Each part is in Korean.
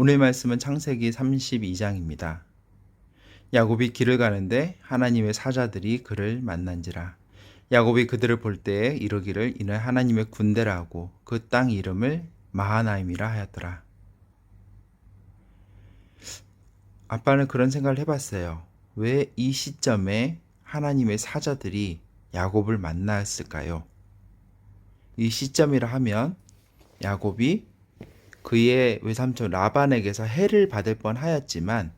오늘 말씀은 창세기 32장입니다. 야곱이 길을 가는데 하나님의 사자들이 그를 만난지라. 야곱이 그들을 볼 때에 이르기를 이는 하나님의 군대라 하고 그 땅 이름을 마하나임이라 하였더라. 아빠는 그런 생각을 해봤어요. 왜 이 시점에 하나님의 사자들이 야곱을 만났을까요? 이 시점이라 하면 야곱이 그의 외삼촌 라반에게서 해를 받을 뻔하였지만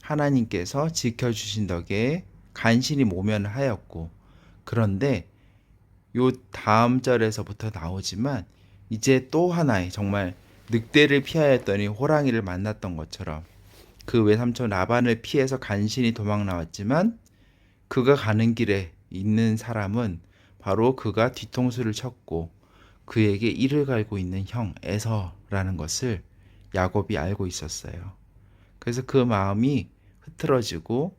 하나님께서 지켜주신 덕에 간신히 모면을 하였고, 그런데 요 다음 절에서부터 나오지만 이제 또 하나의 정말 늑대를 피하였더니 호랑이를 만났던 것처럼 그 외삼촌 라반을 피해서 간신히 도망 나왔지만 그가 가는 길에 있는 사람은 바로 그가 뒤통수를 쳤고 그에게 이를 갈고 있는 형 에서라는 것을 야곱이 알고 있었어요. 그래서 그 마음이 흐트러지고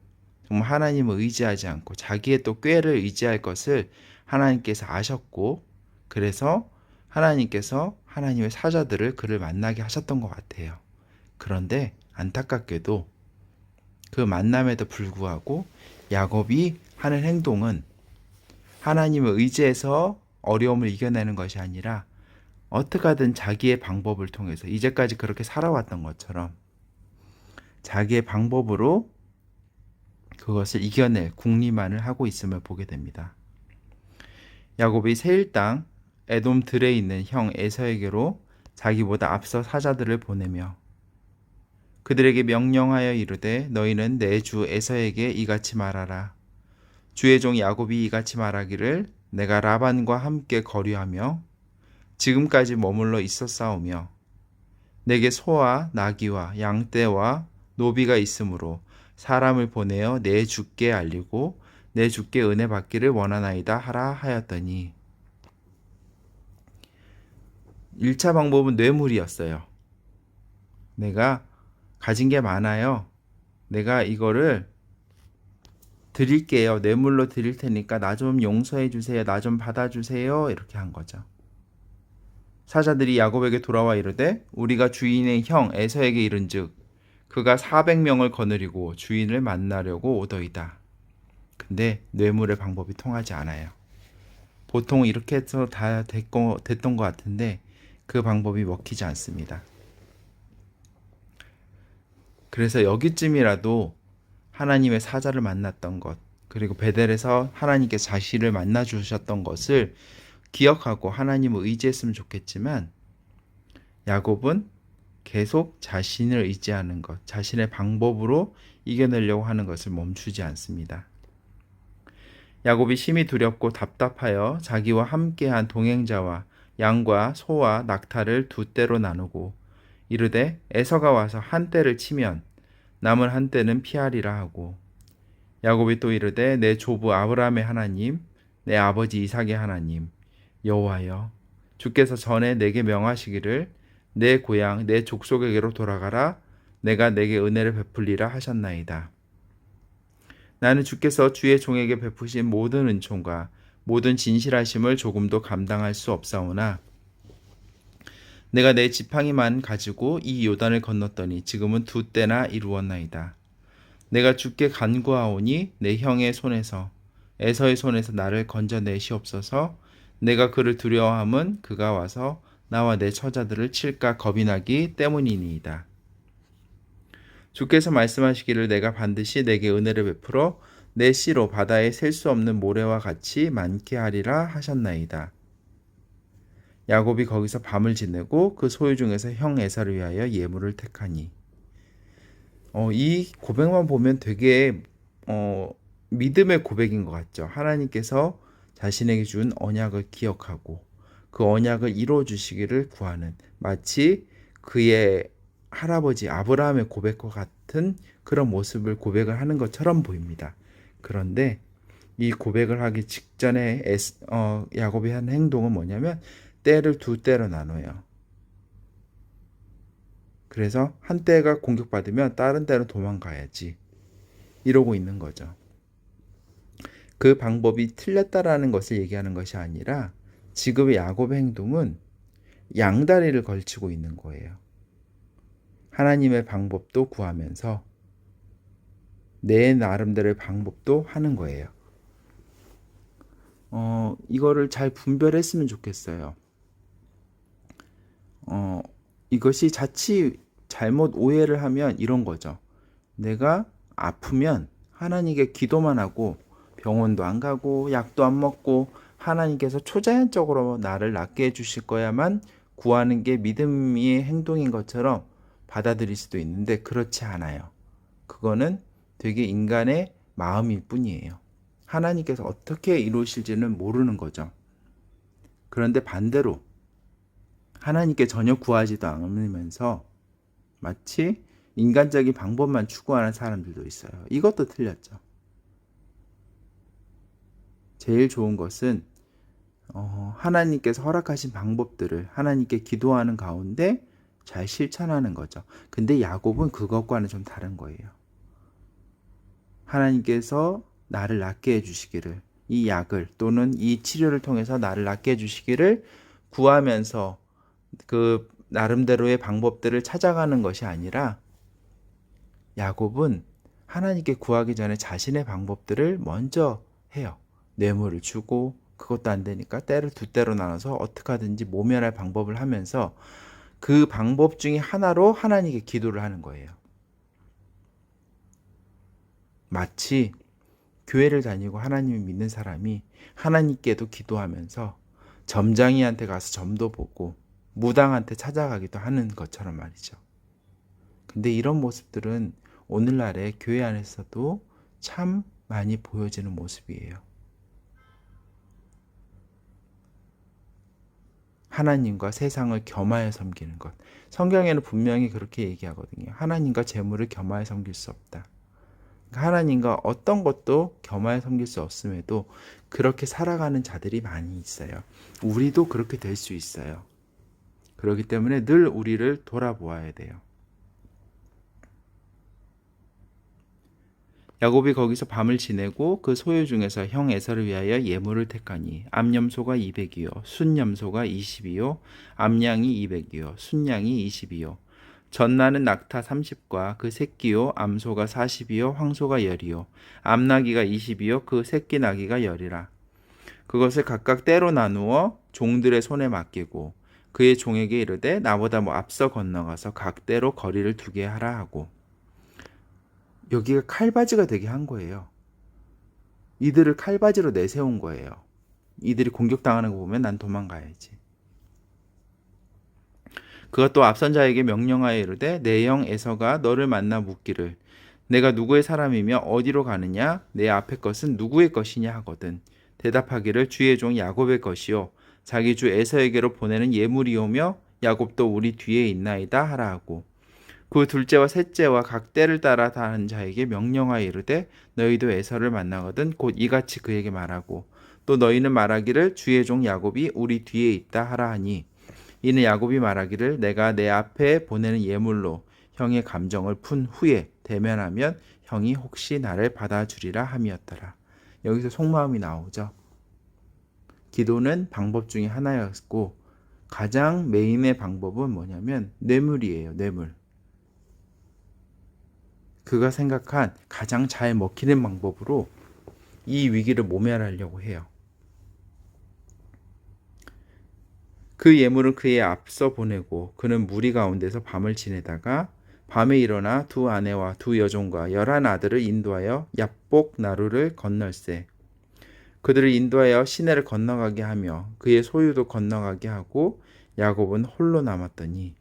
정말 하나님을 의지하지 않고 자기의 또 꾀를 의지할 것을 하나님께서 아셨고, 그래서 하나님께서 하나님의 사자들을 그를 만나게 하셨던 것 같아요. 그런데 안타깝게도 그 만남에도 불구하고 야곱이 하는 행동은 하나님을 의지해서 어려움을 이겨내는 것이 아니라 어떻게 하든 자기의 방법을 통해서 이제까지 그렇게 살아왔던 것처럼 자기의 방법으로 그것을 이겨낼 궁리만을 하고 있음을 보게 됩니다. 야곱이 세일 땅 에돔 들에 있는 형 에서에게로 자기보다 앞서 사자들을 보내며 그들에게 명령하여 이르되 너희는 내 주 에서에게 이같이 말하라. 주의 종 야곱이 이같이 말하기를 내가 라반과 함께 거류하며 지금까지 머물러 있었사오며 내게 소와 나귀와 양떼와 노비가 있으므로 사람을 보내어 내 주께 알리고 내 주께 은혜 받기를 원하나이다 하라 하였더니 1차 방법은 뇌물이었어요. 내가 가진 게 많아요. 내가 이거를 드릴게요. 뇌물로 드릴 테니까 나 좀 용서해 주세요. 나 좀 받아주세요. 이렇게 한 거죠. 사자들이 야곱에게 돌아와 이르되 우리가 주인의 형 에서에게 이른즉 그가 400명을 거느리고 주인을 만나려고 오더이다. 근데 뇌물의 방법이 통하지 않아요. 보통 이렇게 해서 다 됐던 것 같은데 그 방법이 먹히지 않습니다. 그래서 여기쯤이라도 하나님의 사자를 만났던 것, 그리고 베델에서 하나님께서 자신을 만나 주셨던 것을 기억하고 하나님을 의지했으면 좋겠지만 야곱은 계속 자신을 의지하는 것, 자신의 방법으로 이겨내려고 하는 것을 멈추지 않습니다. 야곱이 심히 두렵고 답답하여 자기와 함께한 동행자와 양과 소와 낙타를 두 떼로 나누고 이르되 에서가 와서 한 떼를 치면 남은 한 떼는 피하리라 하고 야곱이 또 이르되 내 조부 아브라함의 하나님 내 아버지 이삭의 하나님 여호와여 주께서 전에 내게 명하시기를 내 고향 내 족속에게로 돌아가라 내가 내게 은혜를 베풀리라 하셨나이다. 나는 주께서 주의 종에게 베푸신 모든 은총과 모든 진실하심을 조금도 감당할 수 없사오나 내가 내 지팡이만 가지고 이 요단을 건넜더니 지금은 두 때나 이루었나이다. 내가 주께 간구하오니 내 형의 손에서 에서의 손에서 나를 건져내시옵소서. 내가 그를 두려워함은 그가 와서 나와 내 처자들을 칠까 겁이 나기 때문이니이다. 주께서 말씀하시기를 내가 반드시 내게 은혜를 베풀어 내 씨로 바다에 셀 수 없는 모래와 같이 많게 하리라 하셨나이다. 야곱이 거기서 밤을 지내고 그 소유 중에서 형 에사를 위하여 예물을 택하니 이 고백만 보면 되게 믿음의 고백인 것 같죠. 하나님께서 자신에게 준 언약을 기억하고 그 언약을 이루어 주시기를 구하는 마치 그의 할아버지 아브라함의 고백과 같은 그런 모습을 고백을 하는 것처럼 보입니다. 그런데 이 고백을 하기 직전에 야곱이 한 행동은 뭐냐면 떼를 두 떼로 나눠요. 그래서 한 떼가 공격받으면 다른 떼로 도망가야지 이러고 있는 거죠. 그 방법이 틀렸다라는 것을 얘기하는 것이 아니라 지금의 야곱의 행동은 양다리를 걸치고 있는 거예요. 하나님의 방법도 구하면서 내 나름대로의 방법도 하는 거예요. 이거를 잘 분별했으면 좋겠어요. 이것이 자칫 잘못 오해를 하면 이런 거죠. 내가 아프면 하나님께 기도만 하고 병원도 안 가고 약도 안 먹고 하나님께서 초자연적으로 나를 낫게 해주실 거야만 구하는 게 믿음의 행동인 것처럼 받아들일 수도 있는데 그렇지 않아요. 그거는 되게 인간의 마음일 뿐이에요. 하나님께서 어떻게 이루실지는 모르는 거죠. 그런데 반대로 하나님께 전혀 구하지도 않으면서 마치 인간적인 방법만 추구하는 사람들도 있어요. 이것도 틀렸죠. 제일 좋은 것은 하나님께서 허락하신 방법들을 하나님께 기도하는 가운데 잘 실천하는 거죠. 근데 야곱은 그것과는 좀 다른 거예요. 하나님께서 나를 낫게 해주시기를, 이 약을 또는 이 치료를 통해서 나를 낫게 해주시기를 구하면서 그 나름대로의 방법들을 찾아가는 것이 아니라 야곱은 하나님께 구하기 전에 자신의 방법들을 먼저 해요. 뇌물을 주고 그것도 안 되니까 때를 두 때로 나눠서 어떻게 하든지 모면할 방법을 하면서 그 방법 중에 하나로 하나님께 기도를 하는 거예요. 마치 교회를 다니고 하나님을 믿는 사람이 하나님께도 기도하면서 점장이한테 가서 점도 보고 무당한테 찾아가기도 하는 것처럼 말이죠. 근데 이런 모습들은 오늘날의 교회 안에서도 참 많이 보여지는 모습이에요. 하나님과 세상을 겸하여 섬기는 것. 성경에는 분명히 그렇게 얘기하거든요. 하나님과 재물을 겸하여 섬길 수 없다. 하나님과 어떤 것도 겸하여 섬길 수 없음에도 그렇게 살아가는 자들이 많이 있어요. 우리도 그렇게 될 수 있어요. 그렇기 때문에 늘 우리를 돌아보아야 돼요. 야곱이 거기서 밤을 지내고 그 소유 중에서 형 에서를 위하여 예물을 택하니 암염소가 200이요 순염소가 20이요 암양이 200이요 순양이 20이요 전나는 낙타 30과 그 새끼요 암소가 40이요 황소가 10이요 암나귀가 20이요 그 새끼 나귀가 10이라. 그것을 각각 때로 나누어 종들의 손에 맡기고 그의 종에게 이르되 나보다 앞서 건너가서 각 때로 거리를 두게 하라 하고. 여기가 칼바지가 되게 한 거예요. 이들을 칼바지로 내세운 거예요. 이들이 공격당하는 거 보면 난 도망가야지. 그것도 앞선 자에게 명령하여 이르되 내 형 에서가 너를 만나 묻기를 내가 누구의 사람이며 어디로 가느냐 내 앞에 것은 누구의 것이냐 하거든. 대답하기를 주의 종 야곱의 것이요 자기 주 에서에게로 보내는 예물이오며 야곱도 우리 뒤에 있나이다 하라 하고. 그 둘째와 셋째와 각 때를 따라 다한 자에게 명령하여 이르되 너희도 에서를 만나거든 곧 이같이 그에게 말하고 또 너희는 말하기를 주의 종 야곱이 우리 뒤에 있다 하라 하니 이는 야곱이 말하기를 내가 내 앞에 보내는 예물로 형의 감정을 푼 후에 대면하면 형이 혹시 나를 받아주리라 함이었더라. 여기서 속마음이 나오죠. 기도는 방법 중에 하나였고 가장 메인의 방법은 뭐냐면 뇌물이에요. 뇌물. 그가 생각한 가장 잘 먹히는 방법으로 이 위기를 모면하려고 해요. 그 예물은 그의 앞서 보내고 그는 무리 가운데서 밤을 지내다가 밤에 일어나 두 아내와 두 여종과 11 아들을 인도하여 얍복 나루를 건널세. 그들을 인도하여 시내를 건너가게 하며 그의 소유도 건너가게 하고 야곱은 홀로 남았더니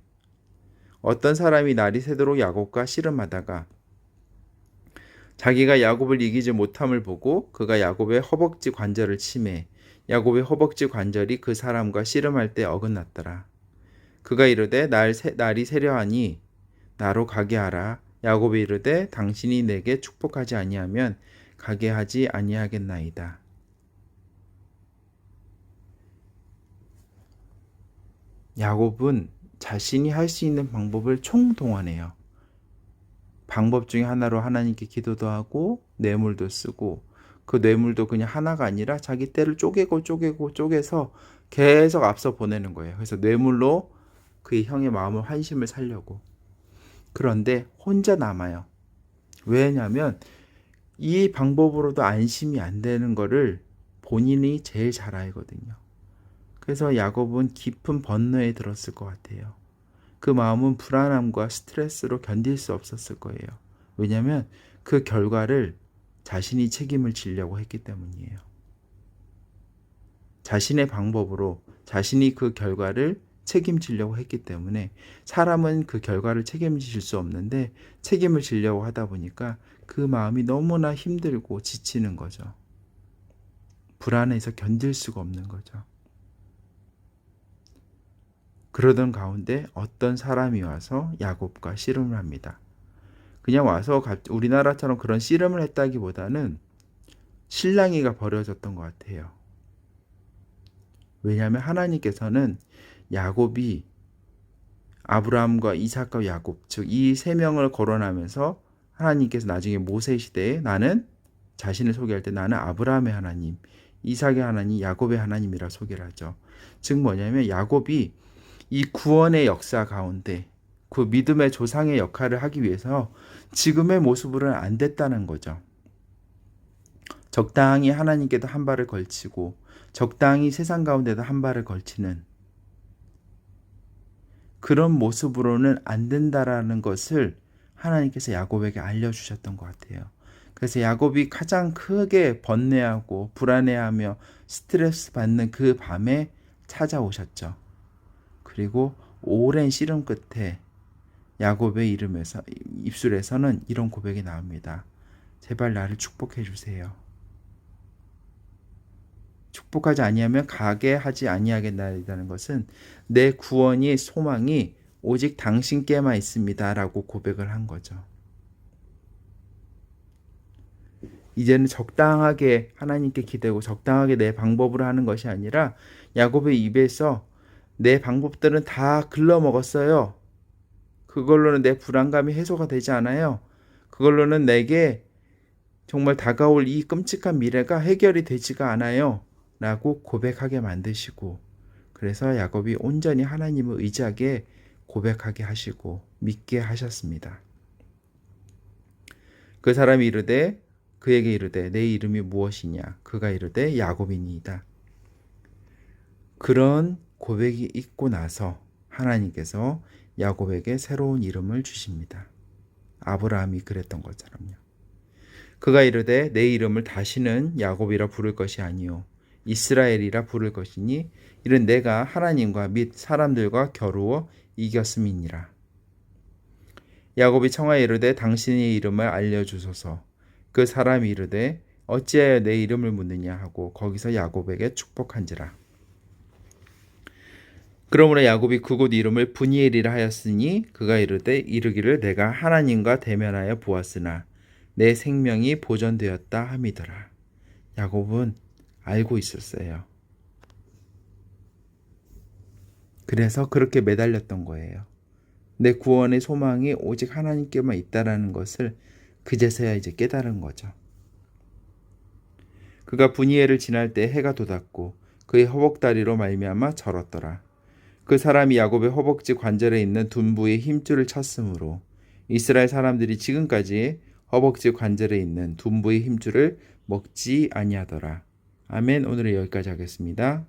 어떤 사람이 날이 새도록 야곱과 씨름하다가 자기가 야곱을 이기지 못함을 보고 그가 야곱의 허벅지 관절을 치매 야곱의 허벅지 관절이 그 사람과 씨름할 때 어긋났더라. 그가 이르되 날이 새려하니 나로 가게 하라. 야곱이 이르되 당신이 내게 축복하지 아니하면 가게 하지 아니하겠나이다. 야곱은 자신이 할 수 있는 방법을 총동원해요. 방법 중에 하나로 하나님께 기도도 하고 뇌물도 쓰고 그 뇌물도 그냥 하나가 아니라 자기 때를 쪼개서 계속 앞서 보내는 거예요. 그래서 뇌물로 그의 형의 마음을 환심을 살려고. 그런데 혼자 남아요. 왜냐하면 이 방법으로도 안심이 안 되는 거를 본인이 제일 잘 알거든요. 그래서 야곱은 깊은 번뇌에 들었을 것 같아요. 그 마음은 불안함과 스트레스로 견딜 수 없었을 거예요. 왜냐하면 그 결과를 자신이 책임을 지려고 했기 때문이에요. 자신의 방법으로 자신이 그 결과를 책임지려고 했기 때문에 사람은 그 결과를 책임질 수 없는데 책임을 지려고 하다 보니까 그 마음이 너무나 힘들고 지치는 거죠. 불안해서 견딜 수가 없는 거죠. 그러던 가운데 어떤 사람이 와서 야곱과 씨름을 합니다. 그냥 와서 우리나라처럼 그런 씨름을 했다기보다는 실랑이가 벌어졌던 것 같아요. 왜냐하면 하나님께서는 야곱이 아브라함과 이삭과 야곱, 즉 이 세 명을 거론하면서 하나님께서 나중에 모세 시대에 나는 자신을 소개할 때 나는 아브라함의 하나님, 이삭의 하나님, 야곱의 하나님이라 소개를 하죠. 즉 뭐냐면 야곱이 이 구원의 역사 가운데 그 믿음의 조상의 역할을 하기 위해서 지금의 모습으로는 안 됐다는 거죠. 적당히 하나님께도 한 발을 걸치고 적당히 세상 가운데도 한 발을 걸치는 그런 모습으로는 안 된다라는 것을 하나님께서 야곱에게 알려주셨던 것 같아요. 그래서 야곱이 가장 크게 번뇌하고 불안해하며 스트레스 받는 그 밤에 찾아오셨죠. 그리고 오랜 씨름 끝에 야곱의 입술에서는 이런 고백이 나옵니다. 제발 나를 축복해 주세요. 축복하지 아니하면 가게 하지 아니하겠나이다는 것은 내 구원이 소망이 오직 당신께만 있습니다 라고 고백을 한 거죠. 이제는 적당하게 하나님께 기대고 적당하게 내 방법으로 하는 것이 아니라 야곱의 입에서 내 방법들은 다 글러먹었어요. 그걸로는 내 불안감이 해소가 되지 않아요. 그걸로는 내게 정말 다가올 이 끔찍한 미래가 해결이 되지가 않아요. 라고 고백하게 만드시고 그래서 야곱이 온전히 하나님을 의지하게 고백하게 하시고 믿게 하셨습니다. 그 사람이 이르되 그에게 이르되 내 이름이 무엇이냐 그가 이르되 야곱이니이다. 그런 고백이 있고 나서 하나님께서 야곱에게 새로운 이름을 주십니다. 아브라함이 그랬던 것처럼요. 그가 이르되 내 이름을 다시는 야곱이라 부를 것이 아니요 이스라엘이라 부를 것이니 이는 내가 하나님과 및 사람들과 겨루어 이겼음이니라. 야곱이 청하여 이르되 당신의 이름을 알려주소서. 그 사람이 이르되 어찌하여 내 이름을 묻느냐 하고 거기서 야곱에게 축복한지라. 그러므로 야곱이 그곳 이름을 브니엘이라 하였으니 그가 이르기를 내가 하나님과 대면하여 보았으나 내 생명이 보존되었다 함이더라. 야곱은 알고 있었어요. 그래서 그렇게 매달렸던 거예요. 내 구원의 소망이 오직 하나님께만 있다라는 것을 그제서야 이제 깨달은 거죠. 그가 브니엘을 지날 때 해가 돋았고 그의 허벅다리로 말미암아 절었더라. 그 사람이 야곱의 허벅지 관절에 있는 둔부의 힘줄을 쳤으므로 이스라엘 사람들이 지금까지 허벅지 관절에 있는 둔부의 힘줄을 먹지 아니하더라. 아멘. 오늘은 여기까지 하겠습니다.